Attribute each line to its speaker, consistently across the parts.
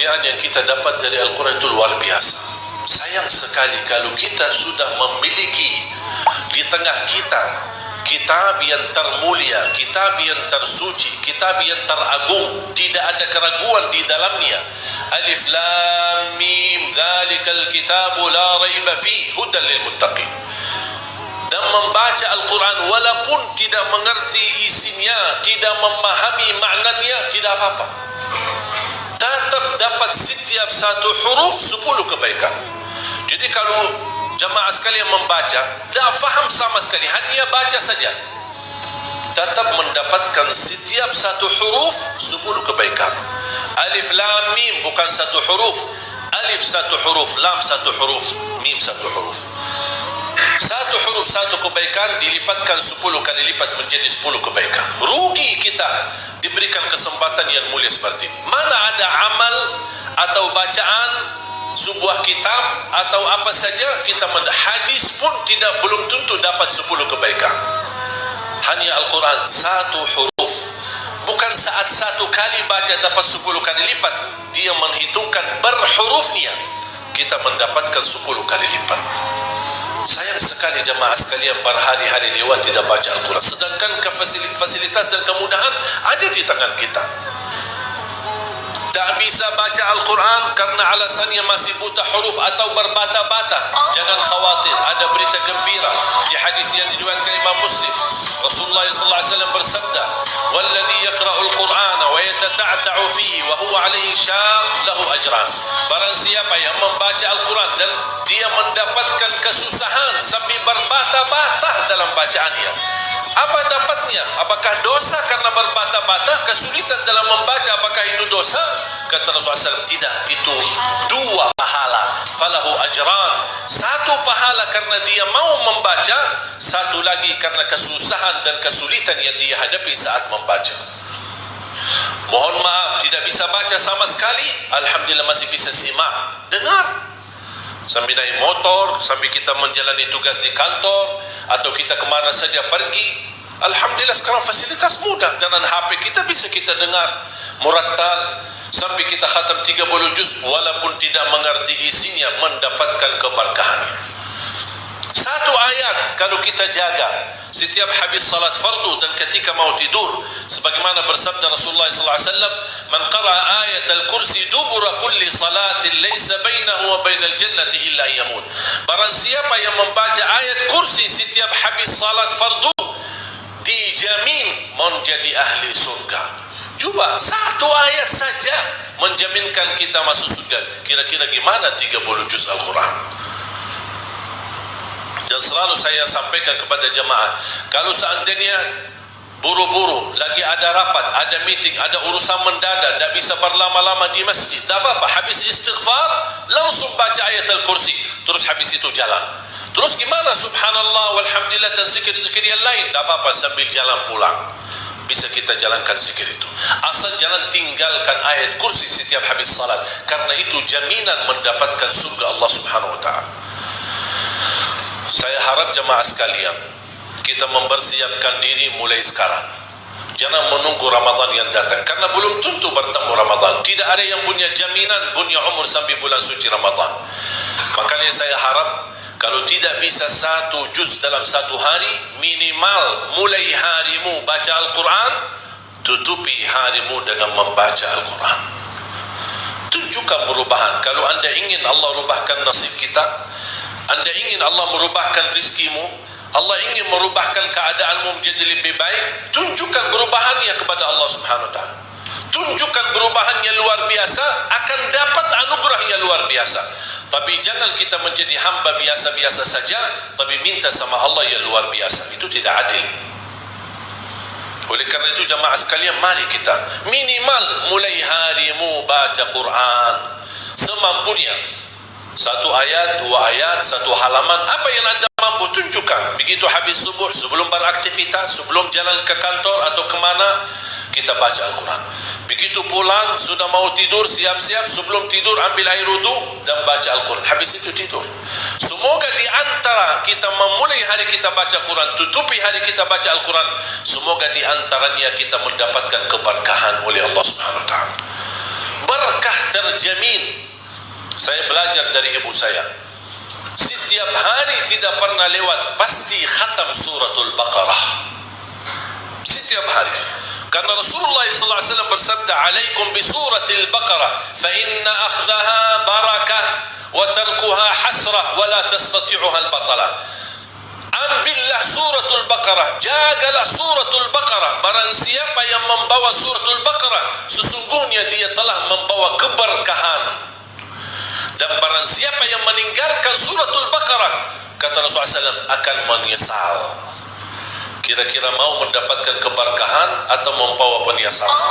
Speaker 1: kekayaan yang kita dapat dari Al-Quran itu luar biasa. Sayang sekali kalau kita sudah memiliki di tengah kita kitab yang termulia, kitab yang tersuci, kitab yang teragung, tidak ada keraguan di dalamnya. Alif Lam Mim, dzalikal kitabu la raiba fihi hudan lil muttaqin. Dan membaca Al-Quran walaupun tidak mengerti isinya, tidak memahami maknanya, tidak apa-apa, tetap dapat setiap satu huruf 10 kebaikan. Jadi kalau jamaah sekalian membaca, tak faham sama sekali, hanya baca saja, tetap mendapatkan setiap satu huruf 10 kebaikan. Alif Lam Mim bukan satu huruf, alif satu huruf, lam satu huruf, mim satu huruf. Satu huruf satu kebaikan dilipatkan 10 kali lipat menjadi 10 kebaikan. Rugi kita diberikan kesempatan yang mulia seperti ini. Mana ada amal atau bacaan sebuah kitab atau apa saja kita hadis pun belum tentu dapat 10 kebaikan. Hanya Al-Quran satu huruf, bukan saat satu kali baca dapat 10 kali lipat, dia menghitungkan berhurufnya, kita mendapatkan 10 kali lipat. Sayang sekali jamaah sekalian berhari-hari lewat tidak baca Al-Quran, sedangkan fasilitas dan kemudahan ada di tangan kita. Tak bisa baca Al-Quran karena alasannya masih buta huruf atau berbata-bata. Jangan khawatir, ada berita gembira di hadis yang diriwayatkan Imam Muslim. Rasulullah sallallahu alaihi wasallam bersabda, "Walladzi yaqra'ul Qur'ana wa yatata'ta'u fihi wa huwa 'alaihi syaq lahu ajran." Barang siapa yang membaca Al-Quran dan dia mendapatkan kesusahan sambil berbata-bata dalam bacaannya, apa dapatnya? Apakah dosa karena berbata-bata? Kesulitan dalam membaca, apakah itu dosa? Kata Rasulullah SAW, tidak, itu 2 pahala. Falahu ajran, 1 pahala karena dia mau membaca, 1 lagi karena kesusahan dan kesulitan yang dia hadapi saat membaca. Mohon maaf, tidak bisa baca sama sekali, alhamdulillah masih bisa simak, dengar. Sambil naik motor, sambil kita menjalani tugas di kantor, atau kita kemana saja pergi, alhamdulillah sekarang fasilitas mudah. Dengan HP kita bisa kita dengar murattal, sampai kita khatam 30 juz walaupun tidak mengerti isinya, mendapatkan keberkahan. 1 ayat kalau kita jaga setiap habis salat fardu dan ketika mau tidur, sebagaimana bersabda Rasulullah sallallahu alaihi wasallam, "Man qara'a ayat al-kursi dubura kulli salatin laysa bainahu wa bainal jannati illa yamut." Barang siapa yang membaca ayat kursi setiap habis salat fardu, dijamin menjadi ahli surga. Coba 1 ayat saja menjaminkan kita masuk surga. Kira-kira gimana 30 juz Al-Quran? Dan selalu saya sampaikan kepada jemaah, kalau seandainya buru-buru, lagi ada rapat, ada meeting, ada urusan mendadak, tak bisa berlama-lama di masjid, tak apa-apa, habis istighfar langsung baca ayat Al-Kursi, terus habis itu jalan. Terus gimana? Subhanallah walhamdulillah dan zikir-zikir yang lain, tak apa-apa, sambil jalan pulang bisa kita jalankan zikir itu. Asal jangan tinggalkan ayat kursi setiap habis salat, karena itu jaminan mendapatkan surga Allah Subhanahu wa ta'ala. Saya harap jemaah sekalian, kita mempersiapkan diri mulai sekarang. Jangan menunggu Ramadan yang datang, karena belum tentu bertemu Ramadan. Tidak ada yang punya jaminan punya umur sampai bulan suci Ramadan. Makanya saya harap kalau tidak bisa 1 juz dalam 1 hari, minimal mulai harimu baca Al-Quran, tutupi harimu dengan membaca Al-Quran. Tunjukkan perubahan. Kalau anda ingin Allah rubahkan nasib kita, anda ingin Allah merubahkan rizkimu, Allah ingin merubahkan keadaanmu menjadi lebih baik, tunjukkan perubahannya kepada Allah Subhanahu wa ta'ala. Tunjukkan perubahan yang luar biasa, akan dapat anugerah yang luar biasa. Tapi jangan kita menjadi hamba biasa-biasa saja, tapi minta sama Allah yang luar biasa. Itu tidak adil. Oleh karena itu jamaah sekalian, mari kita minimal mulai harimu baca Quran semampunya. 1 ayat, 2 ayat, 1 halaman, apa yang anda mampu tunjukkan. Begitu habis subuh, sebelum beraktivitas, sebelum jalan ke kantor atau kemana, kita baca Al-Quran. Begitu pulang, sudah mau tidur, siap-siap, sebelum tidur ambil air wudu dan baca Al-Quran. Habis itu tidur. Semoga di antara kita memulai hari kita baca Quran, tutupi hari kita baca Al-Quran, semoga di antaranya kita mendapatkan keberkahan oleh Allah Subhanahu wa ta'ala. Berkah terjamin. Saya belajar dari ibu saya, setiap hari tidak pernah lewat pasti khatam suratul Baqarah. Setiap hari. Karena Rasulullah SAW bersabda, "Alaikum bi suratil Baqarah, fa inna akhdaha barakah wa tarkuha hasrah wa la tastati'uha al-batalah." Ambillah suratul Baqarah, jagalah suratul Baqarah. Barang siapa yang membawa suratul Baqarah, sesungguhnya dia telah membawa keberkahan. Dan barang siapa yang meninggalkan suratul Baqarah, kata Rasulullah SAW, akan menyesal. Kira-kira mau mendapatkan keberkahan atau membawa penyesalan?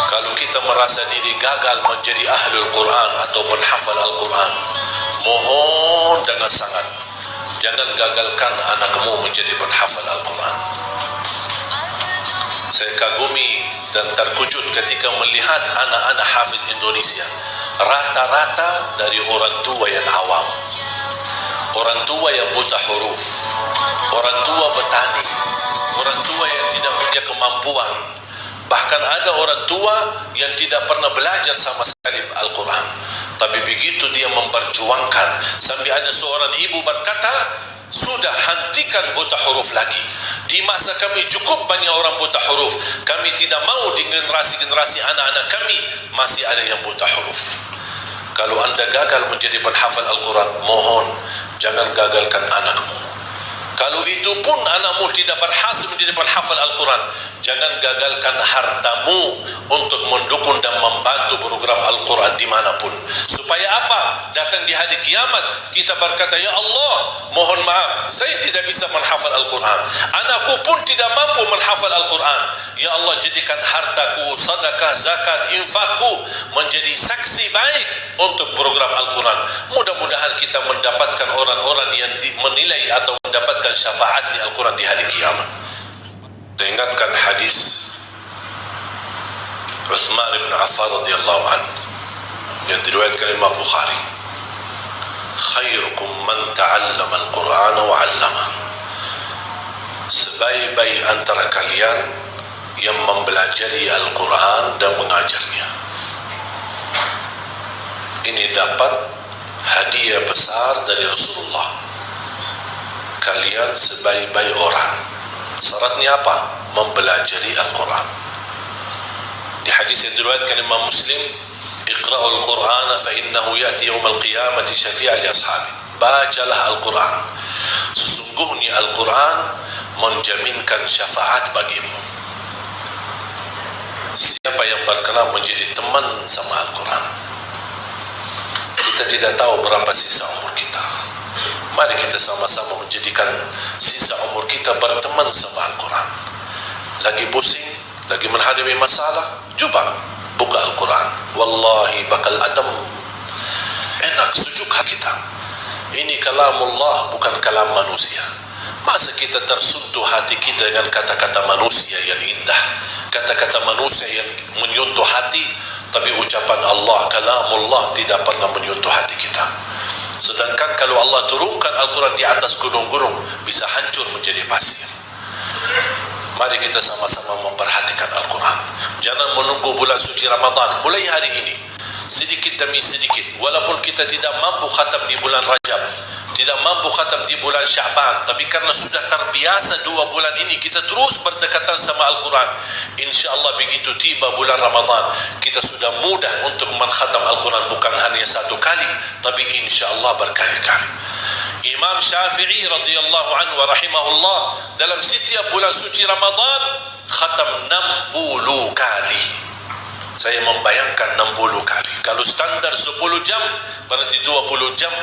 Speaker 1: Kalau kita merasa diri gagal menjadi ahlul Quran atau penghafal Al-Quran, mohon dengan sangat, jangan gagalkan anakmu menjadi penghafal Al-Quran. Saya kagumi dan terkejut ketika melihat anak-anak hafiz Indonesia rata-rata dari orang tua yang awam, orang tua yang buta huruf, orang tua petani, orang tua yang tidak punya kemampuan. Bahkan ada orang tua yang tidak pernah belajar sama sekali Al-Quran, tapi begitu dia memperjuangkan, sampai ada seorang ibu berkata, "Sudah, hentikan buta huruf lagi. Di masa kami cukup banyak orang buta huruf. Kami tidak mau di generasi-generasi anak-anak kami masih ada yang buta huruf." Kalau anda gagal menjadi penghafal Al-Quran, mohon jangan gagalkan anakmu. Kalau itu pun anakmu tidak berhasil menjadi penghafal Al-Quran, jangan gagalkan hartamu untuk mendukung dan membantu program Al-Quran dimanapun. Supaya apa? Datang di hari kiamat, kita berkata, "Ya Allah, mohon maaf, saya tidak bisa menghafal Al-Quran. Anakku pun tidak mampu menghafal Al-Quran. Ya Allah, jadikan hartaku, sedekah, zakat, infakku menjadi saksi baik untuk program Al-Quran." Mudah-mudahan kita mendapatkan orang-orang yang menilai atau mendapatkan syafaat di Al-Quran di hari kiamat. Saya ingatkan hadis Utsman bin Affan radhiyallahu anhu yang diriwayatkan Imam Bukhari, "Khairukum man ta'allama al-Qur'ana wa 'allama." Sebaik-baik antara kalian yang mempelajari Al-Quran dan mengajarnya. Ini dapat hadiah besar dari Rasulullah. Kalian sebaik-baik orang. Syaratnya apa? Mempelajari Al-Quran. Di hadis yang diriwayatkan Imam Muslim, "Iqra'ul Qur'ana fa innahu ya'ti yawmal qiyamati syafi'an li ashabi." Bacalah Al-Quran. Sesungguhnya Al-Quran menjaminkan syafaat bagimu. Siapa yang berkenan menjadi teman sama Al-Quran? Kita tidak tahu berapa sisa umur kita. Mari kita sama-sama menjadikan sisa umur kita berteman sama Al-Quran. Lagi pusing, lagi menghadapi masalah, coba buka Al-Quran. Wallahi bakal adem, enak, sejuk hati kita. Ini kalamullah, bukan kalam manusia. Masa kita tersentuh hati kita dengan kata-kata manusia yang indah, kata-kata manusia yang menyentuh hati, tapi ucapan Allah, kalamullah, tidak pernah menyentuh hati kita. Sedangkan kalau Allah turunkan Al-Quran di atas gunung-gunung, bisa hancur menjadi pasir. Mari kita sama-sama memperhatikan Al-Quran. Jangan menunggu bulan suci Ramadan. Mulai hari ini, sedikit demi sedikit, walaupun kita tidak mampu khatam di bulan Rajab, tidak mampu khatam di bulan Sya'ban, tapi karena sudah terbiasa 2 bulan ini kita terus berdekatan sama Al-Quran, insyaAllah begitu tiba bulan Ramadan, kita sudah mudah untuk mengkhatam Al-Quran, bukan hanya 1 kali, tapi insyaAllah berkali-kali. Imam Syafi'i radhiyallahu anhu wa rahimahullah, dalam setiap bulan suci Ramadan khatam 60 kali. Saya membayangkan 60 kali. Kalau standar 10 jam, berarti 20 jam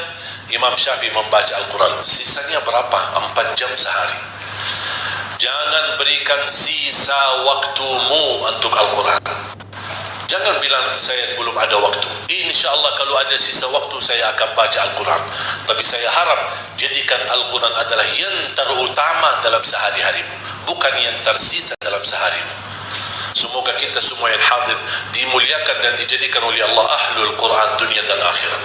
Speaker 1: Imam Syafi'i membaca Al-Quran. Sisanya berapa? 4 jam sehari. Jangan berikan sisa waktumu untuk Al-Quran. Jangan bilang saya belum ada waktu. InsyaAllah kalau ada sisa waktu saya akan baca Al-Quran. Tapi saya harap jadikan Al-Quran adalah yang terutama dalam sehari-harimu, bukan yang tersisa dalam seharimu. Semoga kita semua yang hadir dimuliakan dan dijadikan oleh Allah ahlul Quran dunia dan akhirat.